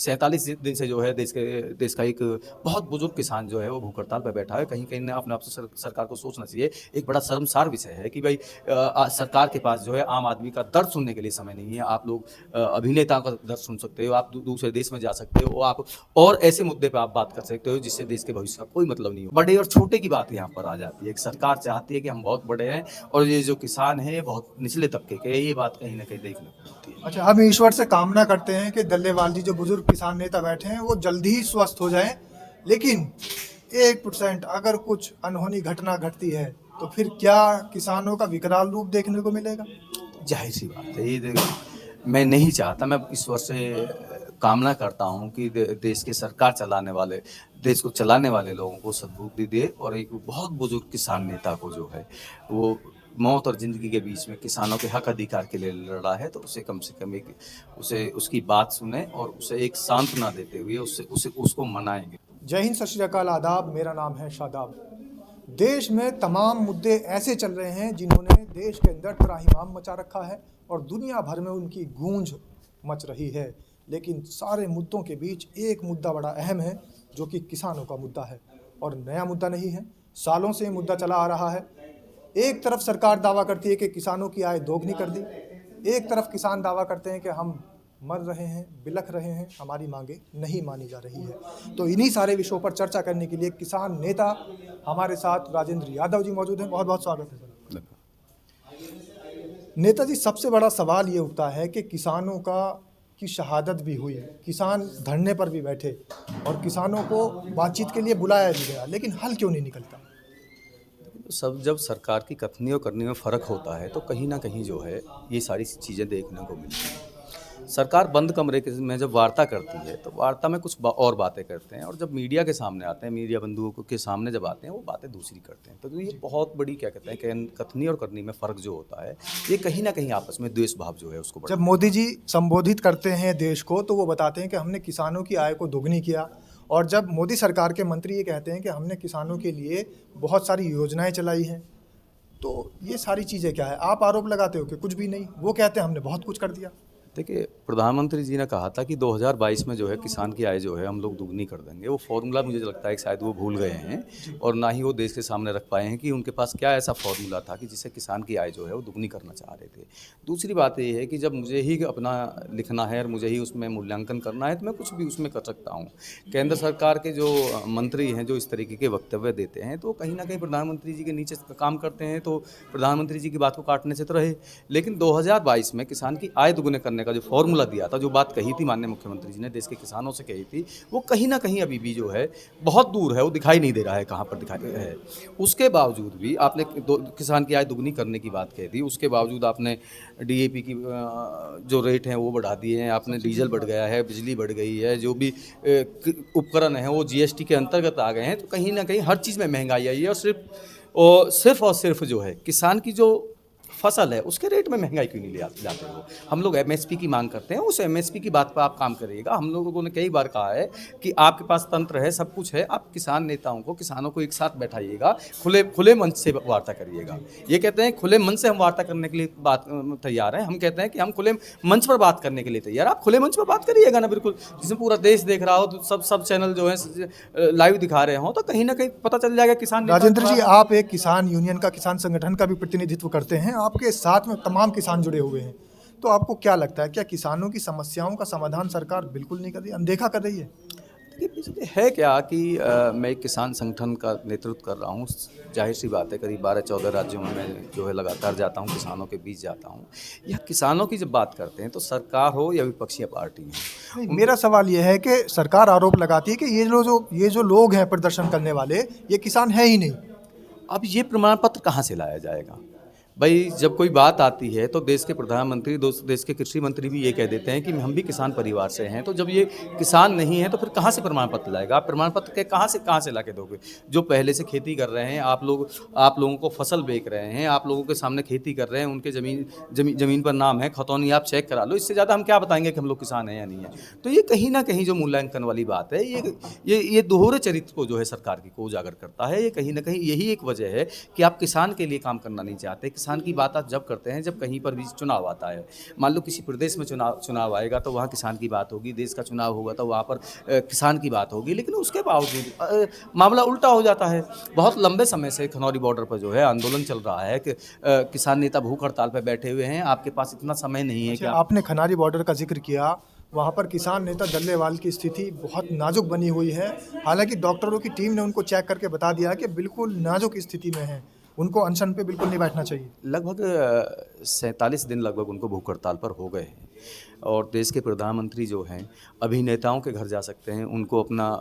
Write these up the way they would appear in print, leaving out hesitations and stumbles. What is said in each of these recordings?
47 दिन से जो है देश का एक बहुत बुजुर्ग किसान जो है वो भूख हड़ताल पर बैठा है। कहीं कहीं ना अपने आप से सरकार को सोचना चाहिए। एक बड़ा शर्मसार विषय है कि भाई सरकार के पास जो है आम आदमी का दर्द सुनने के लिए समय नहीं है। आप लोग अभिनेताओं का दर्द सुन सकते हो, आप दूसरे देश में जा सकते हो, आप और ऐसे मुद्दे पर आप बात कर सकते हो जिससे देश के भविष्य का कोई मतलब नहीं हो। बड़े और छोटे की बात यहाँ पर आ जाती है। एक सरकार चाहती है कि हम बहुत बड़े हैं और ये जो किसान है बहुत निचले तबके के, ये बात कहीं ना कहीं देखने को मिलती है। अच्छा, हम ईश्वर से कामना करते हैं कि डल्लेवाल जी जो बुजुर्ग किसान नेता बैठे हैं वो जल्दी ही स्वस्थ हो जाएं, लेकिन 1% अगर कुछ अनहोनी घटना घटती है तो फिर क्या किसानों का विकराल रूप देखने को मिलेगा? जाहिर सी बात है, ये मैं नहीं चाहता। मैं ईश्वर से कामना करता हूँ कि देश के सरकार चलाने वाले, देश को चलाने वाले लोगों को सद्बुद्धि दे और एक बहुत बुजुर्ग किसान नेता को जो है वो मौत और ज़िंदगी के बीच में किसानों के हक अधिकार के लिए लड़ा है, तो उसे कम से कम एक उसे उसकी बात सुने और उसे एक सांत्वना देते हुए उसको मनाएंगे। जय हिंद, सत श्री अकाल, आदाब। मेरा नाम है शादाब। देश में तमाम मुद्दे ऐसे चल रहे हैं जिन्होंने देश के अंदर त्राहिमाम मचा रखा है और दुनिया भर में उनकी गूंज मच रही है, लेकिन सारे मुद्दों के बीच एक मुद्दा बड़ा अहम है जो कि किसानों का मुद्दा है और नया मुद्दा नहीं है। सालों से ये मुद्दा चला आ रहा है। एक तरफ सरकार दावा करती है कि किसानों की आय दोगुनी कर दी, एक तरफ किसान दावा करते हैं कि हम मर रहे हैं, बिलख रहे हैं, हमारी मांगे नहीं मानी जा रही है। तो इन्हीं सारे विषयों पर चर्चा करने के लिए किसान नेता हमारे साथ राजेंद्र यादव जी मौजूद हैं। बहुत बहुत स्वागत है सर। नेताजी, सबसे बड़ा सवाल ये उठता है कि किसानों की शहादत भी हुई, किसान धरने पर भी बैठे और किसानों को बातचीत के लिए बुलाया भी गया, लेकिन हल क्यों नहीं निकलता? जब सरकार की कथनी और करनी में फ़र्क होता है तो कहीं ना कहीं जो है ये सारी चीज़ें देखने को मिलती हैं। सरकार बंद कमरे में जब वार्ता करती है तो वार्ता में कुछ और बातें करते हैं और जब मीडिया के सामने आते हैं, मीडिया बंधुओं के सामने जब आते हैं वो बातें दूसरी करते हैं। तो ये बहुत बड़ी क्या कहते हैं कि कथनी और करनी में फ़र्क जो होता है ये कहीं ना कहीं आपस में द्वेष भाव जो है उसको जब मोदी जी संबोधित करते हैं देश को तो वो बताते हैं कि हमने किसानों की आय को दोगुनी किया, और जब मोदी सरकार के मंत्री ये कहते हैं कि हमने किसानों के लिए बहुत सारी योजनाएं चलाई हैं, तो ये सारी चीज़ें क्या है? आप आरोप लगाते हो कि कुछ भी नहीं, वो कहते हैं हमने बहुत कुछ कर दिया। देखिए, प्रधानमंत्री जी ने कहा था कि 2022 में जो है किसान की आय जो है हम लोग दुगनी कर देंगे। वो फॉर्मूला मुझे लगता है कि शायद वो भूल गए हैं और ना ही वो देश के सामने रख पाए हैं कि उनके पास क्या ऐसा फॉर्मूला था कि जिससे किसान की आय जो है वो दुगनी करना चाह रहे थे। दूसरी बात ये है कि जब मुझे ही अपना लिखना है और मुझे ही उसमें मूल्यांकन करना है तो मैं कुछ भी उसमें कर सकता हूँ। केंद्र सरकार के जो मंत्री हैं जो इस तरीके के वक्तव्य देते हैं तो कहीं ना कहीं प्रधानमंत्री जी के नीचे काम करते हैं, तो प्रधानमंत्री जी की बात को काटने से तो रहे। लेकिन 2022 में किसान की आय दुगने करने का जो फॉर्मूला दिया था, जो बात कही थी माननीय मुख्यमंत्री जी ने देश के किसानों से कही थी, वो कहीं ना कहीं अभी भी जो है बहुत दूर है, वो दिखाई नहीं दे रहा है कहाँ पर दिखाई है। उसके बावजूद भी आपने किसान की आय दुगनी करने की बात कही थी, उसके बावजूद आपने डीएपी की जो रेट हैं वो बढ़ा दिए हैं, आपने डीजल बढ़ गया है, बिजली बढ़ गई है, जो भी उपकरण हैं वो जीएसटी के अंतर्गत आ गए हैं। तो कहीं ना कहीं हर चीज़ में महंगाई आई है और सिर्फ जो है किसान की जो फसल है उसके रेट में महंगाई क्यों नहीं लाते हो? हम लोग एमएसपी की मांग करते हैं, उस एमएसपी की बात पर आप काम करिएगा। हम लोगों ने कई बार कहा है कि आपके पास तंत्र है, सब कुछ है, आप किसान नेताओं को, किसानों को एक साथ बैठाइएगा, खुले मंच से वार्ता करिएगा। ये कहते हैं खुले मंच से हम वार्ता करने के लिए बात तैयार हैं, हम कहते हैं कि हम खुले मंच पर बात करने के लिए तैयार। आप खुले मंच पर बात करिएगा ना, बिल्कुल, जिसमें पूरा देश देख रहा हो, तो सब चैनल जो है लाइव दिखा रहे हो, तो कहीं ना कहीं पता चल जाएगा किसान। राजेंद्र जी, आप एक किसान यूनियन का, किसान संगठन का भी प्रतिनिधित्व करते हैं, आपके साथ में तमाम किसान जुड़े हुए हैं, तो आपको क्या लगता है, क्या किसानों की समस्याओं का समाधान सरकार बिल्कुल नहीं कर रही, अनदेखा कर रही है? देखिए, है क्या कि मैं एक किसान संगठन का नेतृत्व कर रहा हूँ। जाहिर सी बात है, करीब 12-14 राज्यों में मैं जो है लगातार जाता हूँ, किसानों के बीच जाता हूँ। या किसानों की जब बात करते हैं तो सरकार हो या विपक्षी पार्टी हो, मेरा सवाल यह है कि सरकार आरोप लगाती है कि ये जो लोग हैं प्रदर्शन करने वाले, ये किसान है ही नहीं। अब ये प्रमाण पत्र कहाँ से लाया जाएगा? भाई जब कोई बात आती है तो देश के प्रधानमंत्री, देश के कृषि मंत्री भी ये कह देते हैं कि हम भी किसान परिवार से हैं। तो जब ये किसान नहीं है तो फिर कहाँ से प्रमाण पत्र लाएगा? आप प्रमाण पत्र के कहाँ से ला के दोगे? जो पहले से खेती कर रहे हैं, आप लोगों को फसल बेच रहे हैं, आप लोगों के सामने खेती कर रहे हैं, उनके ज़मीन पर नाम है, खतौनी आप चेक करा लो। इससे ज़्यादा हम क्या बताएँगे कि हम लोग किसान हैं या नहीं है? तो ये कहीं न कहीं जो मूल्यांकन वाली बात है, ये दोहरे चरित्र को जो है सरकार की को उजागर करता है। ये कहीं न कहीं यही एक वजह है कि आप किसान के लिए काम करना नहीं चाहते। किसान की बात आप जब करते हैं जब कहीं पर भी चुनाव आता है। मान लो किसी प्रदेश में चुनाव आएगा तो वहाँ किसान की बात होगी, देश का चुनाव होगा तो वहाँ पर किसान की बात होगी। लेकिन उसके बावजूद मामला उल्टा हो जाता है। बहुत लंबे समय से खनौरी बॉर्डर पर जो है आंदोलन चल रहा है कि किसान नेता भूख हड़ताल पर बैठे हुए हैं। आपके पास इतना समय नहीं है कि अच्छा, आपने खनारी बॉर्डर का जिक्र किया। वहाँ पर किसान नेता डल्लेवाल की स्थिति बहुत नाजुक बनी हुई है। हालांकि डॉक्टरों की टीम ने उनको चेक करके बता दिया कि बिल्कुल नाजुक स्थिति में है, उनको अनशन पे बिल्कुल नहीं बैठना चाहिए। लगभग 47 दिन लगभग उनको भूख हड़ताल पर हो गए हैं। और देश के प्रधानमंत्री जो हैं अभिनेताओं के घर जा सकते हैं, उनको अपना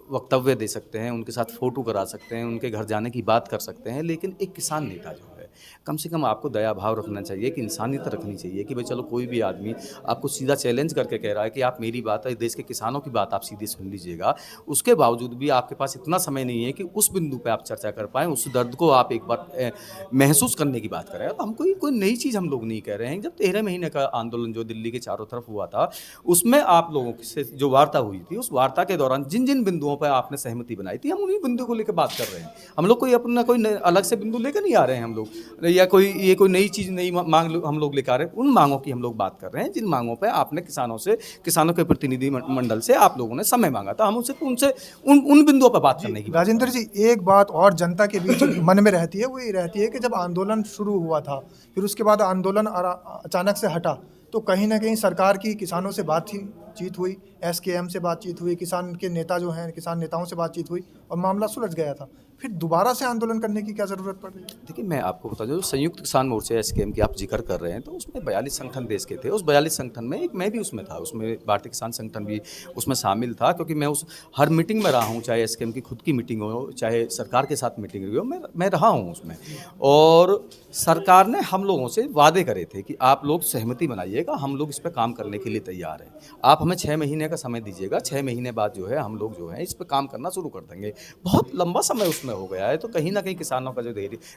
वक्तव्य दे सकते हैं, उनके साथ फ़ोटो करा सकते हैं, उनके घर जाने की बात कर सकते हैं। लेकिन एक किसान नेता जो है, कम से कम आपको दया भाव रखना चाहिए, कि इंसानियत रखनी चाहिए कि भाई चलो कोई भी आदमी आपको सीधा चैलेंज करके कह रहा है कि आप मेरी बात है, देश के किसानों की बात आप सीधे सुन लीजिएगा। उसके बावजूद भी आपके पास इतना समय नहीं है कि उस बिंदु पे आप चर्चा कर पाएँ, उस दर्द को आप एक बार महसूस करने की बात करें। तो हम कोई नई चीज़ हम लोग नहीं कह रहे हैं। जब 13 महीने का आंदोलन जो दिल्ली के चारों तरफ हुआ था, उसमें आप लोगों से जो वार्ता हुई थी, उस वार्ता के दौरान जिन-जिन बिंदुओं पर आपने सहमति बनाई थी, हम उन्हीं बिंदुओं को लेकर बात कर रहे हैं। हम लोग कोई अपना अलग से बिंदु लेकर नहीं आ रहे हैं हम लोग, या कोई नई चीज़, नई मांग हम लोग लेकर आ रहे हैं। उन मांगों की हम लोग बात कर रहे हैं जिन मांगों पे आपने किसानों के प्रतिनिधि मंडल से आप लोगों ने समय मांगा था। हम उनसे उन बिंदुओं पर बात करने की बात राजेंद्र जी, एक बात और जनता के बीच मन में रहती है, वो ये रहती है कि जब आंदोलन शुरू हुआ था, फिर उसके बाद आंदोलन अचानक से हटा, तो कहीं ना कहीं सरकार की किसानों से बातचीत हुई, एसकेएम से बातचीत हुई, किसान के नेता जो हैं, किसान नेताओं से बातचीत हुई और मामला सुलझ गया था। फिर दोबारा से आंदोलन करने की क्या ज़रूरत पड़ रही है? देखिए, मैं आपको बता दूं, जो संयुक्त किसान मोर्चा एसकेएम की आप जिक्र कर रहे हैं, तो उसमें 42 संगठन देश के थे। उस 42 संगठन में मैं भी उसमें था, उसमें भारतीय किसान संगठन भी उसमें शामिल था, क्योंकि मैं उस हर मीटिंग में रहा हूँ, चाहे एसकेएम की खुद की मीटिंग हो, चाहे सरकार के साथ मीटिंग हुई हो, मैं रहा हूँ उसमें। और सरकार ने हम लोगों से वादे करे थे कि आप लोग सहमति बनाइएगा, हम लोग इस पर काम करने के लिए तैयार हैं। आप हमें 6 महीने का समय दीजिएगा, 6 महीने बाद जो है हम लोग जो है इस पर काम करना शुरू कर देंगे। बहुत लंबा समय उसमें हो गया है, तो कहीं ना कहीं किसानों का जो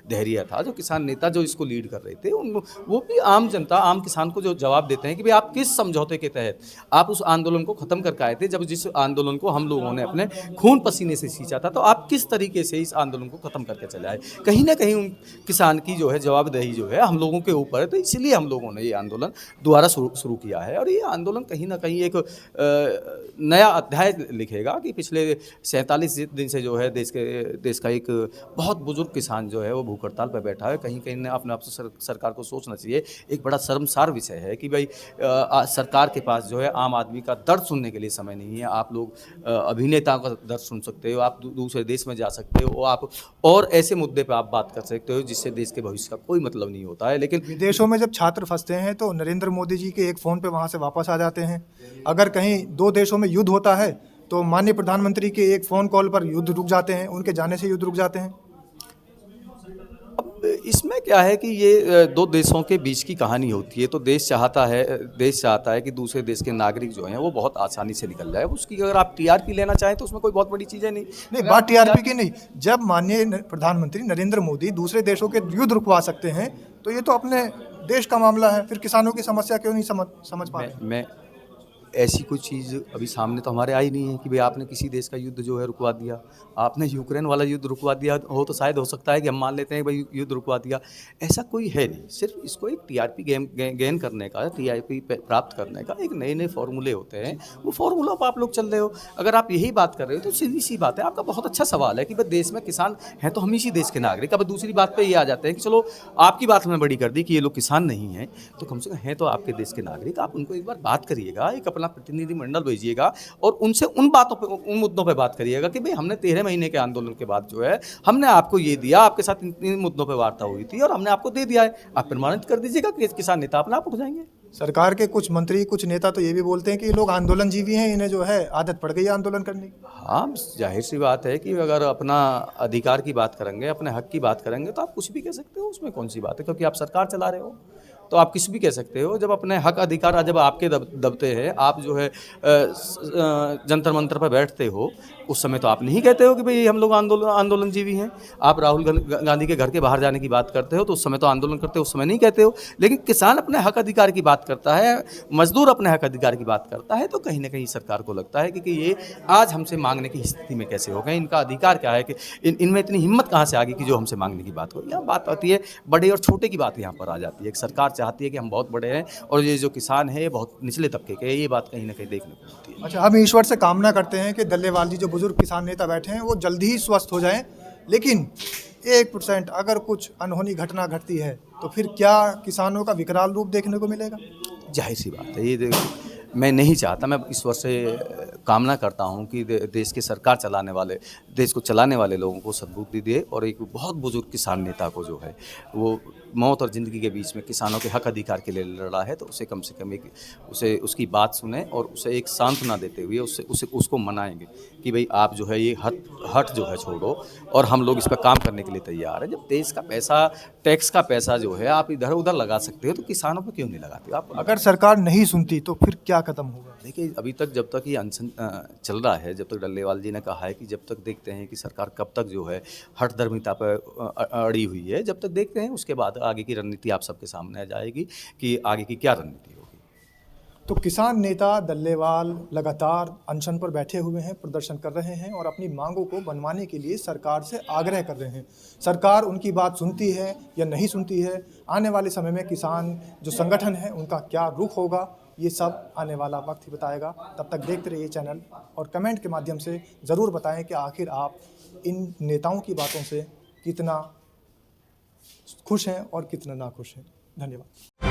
धैर्य था, जो किसान नेता जो इसको लीड कर रहे थे, वो भी आम जनता, आम किसान को जो जवाब देते हैं कि भाई आप किस समझौते के तहत आप उस आंदोलन को खत्म करके आए थे, जब जिस आंदोलन को हम लोगों ने अपने खून पसीने से सींचा था, तो आप किस तरीके से इस आंदोलन को खत्म करके चले आए। कहीं ना कहीं उन किसान की जो है जवाबदेही जो है हम लोगों के ऊपर है, तो इसलिए हम लोगों ने ये आंदोलन दोबारा शुरू किया है। और ये आंदोलन कहीं ना कहीं एक नया अध्याय लिखेगा कि पिछले 47 दिन से जो है देश का एक बहुत बुजुर्ग किसान जो है वो भूख हड़ताल पर बैठा है। कहीं कहीं अपने आप से सरकार को सोचना चाहिए। एक बड़ा शर्मसार विषय है कि भाई सरकार के पास जो है आम आदमी का दर्द सुनने के लिए समय नहीं है। आप लोग अभिनेताओं का दर्द सुन सकते हो, आप दूसरे देश में जा सकते हो, आप और ऐसे मुद्दे पर आप बात कर सकते हो जिससे देश के भविष्य का कोई मतलब नहीं होता है। लेकिन विदेशों में जब छात्र फंसते हैं तो नरेंद्र मोदी जी के एक फ़ोन पे वहाँ से वापस आ जाते हैं। अगर कहीं दो देशों में युद्ध होता है तो माननीय प्रधानमंत्री के एक फ़ोन कॉल पर युद्ध रुक जाते हैं, उनके जाने से युद्ध रुक जाते हैं। अब इसमें क्या है कि ये दो देशों के बीच की कहानी होती है, तो देश चाहता है कि दूसरे देश के नागरिक जो हैं वो बहुत आसानी से निकल जाए। उसकी अगर आप टीआरपी लेना चाहें तो उसमें कोई बहुत बड़ी चीज़ें नहीं। बात टीआरपी की नहीं, जब माननीय प्रधानमंत्री नरेंद्र मोदी दूसरे देशों के युद्ध रुकवा सकते हैं तो ये तो अपने देश का मामला है, फिर किसानों की समस्या क्यों नहीं समझ पा रहे? मैं ऐसी कोई चीज़ अभी सामने तो हमारे आई नहीं है कि भाई आपने किसी देश का युद्ध जो है रुकवा दिया। आपने यूक्रेन वाला युद्ध रुकवा दिया हो तो शायद हो सकता है कि हम मान लेते हैं भाई युद्ध रुकवा दिया। ऐसा कोई है नहीं। सिर्फ इसको एक टीआरपी गेन करने का, टीआरपी प्राप्त करने का एक नए फॉर्मूले होते हैं, वो फॉर्मूला पर आप लोग चल रहे हो। अगर आप यही बात कर रहे हो तो सीधी सी बात है, आपका बहुत अच्छा सवाल है कि भाई देश में किसान हैं तो हम इसी देश के नागरिक। अब दूसरी बात पर ये आ जाते हैं कि चलो आपकी बात हमने बड़ी कर दी कि ये लोग किसान नहीं हैं, तो कम से कम हैं तो आपके देश के नागरिक। आप उनको एक बार बात करिएगा, एक अपना प्रतिनिधि मंडल भेजिएगा और उनसे उन मुद्दों पे बात करिएगा कि भाई हमने 13 महीने के आंदोलन के बाद जो है हमने आपको ये दिया, आपके साथ इन मुद्दों पे वार्ता हुई थी और हमने आपको दे दिया है। आप प्रमाणित कर दीजिएगा कि किसान नेता अपने आप उठ जाएंगे। सरकार के कुछ मंत्री, कुछ नेता तो ये भी बोलते हैं कि ये लोग आंदोलनजीवी हैं, इन्हें जो है आदत पड़ गई है आंदोलन करने की। हाँ, जाहिर सी बात है कि अगर अपना अधिकार की बात करेंगे, अपने हक की बात करेंगे तो आप कुछ भी कह सकते हो, उसमें कौन सी बात है, क्योंकि आप सरकार चला रहे हो तो आप किसी भी कह सकते हो। जब अपने हक अधिकार जब आपके दबते हैं, आप जो है जंतर मंतर पर बैठते हो, उस समय तो आप नहीं कहते हो कि भाई हम लोग आंदोलनजीवी हैं। आप राहुल गांधी के घर के बाहर जाने की बात करते हो तो उस समय तो आंदोलन करते हो, उस समय नहीं कहते हो। लेकिन किसान अपने हक अधिकार की बात करता है, मजदूर अपने हक अधिकार की बात करता है, तो कहीं ना कहीं सरकार को लगता है कि ये आज हमसे मांगने की स्थिति में कैसे हो गए, इनका अधिकार क्या है, कि इनमें इतनी हिम्मत कहाँ से आ गई कि जो हमसे मांगने की बात हो। यह बात आती है बड़े और छोटे की बात यहाँ पर आ जाती है। एक सरकार चाहती है कि हम बहुत बड़े हैं और ये जो किसान है ये बहुत निचले तबके के हैं, ये बात कहीं ना कहीं देखने को मिलती है। अच्छा, हम ईश्वर से कामना करते हैं कि डल्लेवाल जी जो बुजुर्ग किसान नेता बैठे हैं वो जल्दी ही स्वस्थ हो जाएं, लेकिन 1% अगर कुछ अनहोनी घटना घटती है तो फिर क्या किसानों का विकराल रूप देखने को मिलेगा? जाहिर सी बात है, ये मैं नहीं चाहता, मैं ईश्वर से कामना करता हूँ कि देश के सरकार चलाने वाले, देश को चलाने वाले लोगों को सद्बुद्धि दे और एक बहुत बुजुर्ग किसान नेता को जो है वो मौत और ज़िंदगी के बीच में किसानों के हक अधिकार के लिए लड़ा है, तो उसे कम से कम एक उसे उसकी बात सुने और उसे एक सांत्वना देते हुए उसको मनाएंगे कि भाई आप जो है ये हट जो है छोड़ो और हम लोग इस पर काम करने के लिए तैयार हैं। जब देश का पैसा, टैक्स का पैसा जो है आप इधर उधर लगा सकते हो तो किसानों पर क्यों नहीं लगाते आप? अगर सरकार नहीं सुनती तो फिर क्या खत्म होगा? देखिए, अभी तक जब तक ये अनशन चल रहा है, जब तक डल्लेवाल जी ने कहा है कि जब तक देखते हैं कि सरकार कब तक जो है हठधर्मिता पर अड़ी हुई है, जब तक देखते हैं उसके बाद आगे की रणनीति आप सबके सामने आ जाएगी कि आगे की क्या रणनीति होगी। तो किसान नेता डल्लेवाल लगातार अनशन पर बैठे हुए हैं, प्रदर्शन कर रहे हैं और अपनी मांगों को बनवाने के लिए सरकार से आग्रह कर रहे हैं। सरकार उनकी बात सुनती है या नहीं सुनती है, आने वाले समय में किसान जो संगठन है उनका क्या रुख होगा, ये सब आने वाला वक्त ही बताएगा। तब तक देखते रहिए चैनल और कमेंट के माध्यम से ज़रूर बताएं कि आखिर आप इन नेताओं की बातों से कितना खुश हैं और कितना नाखुश हैं। धन्यवाद।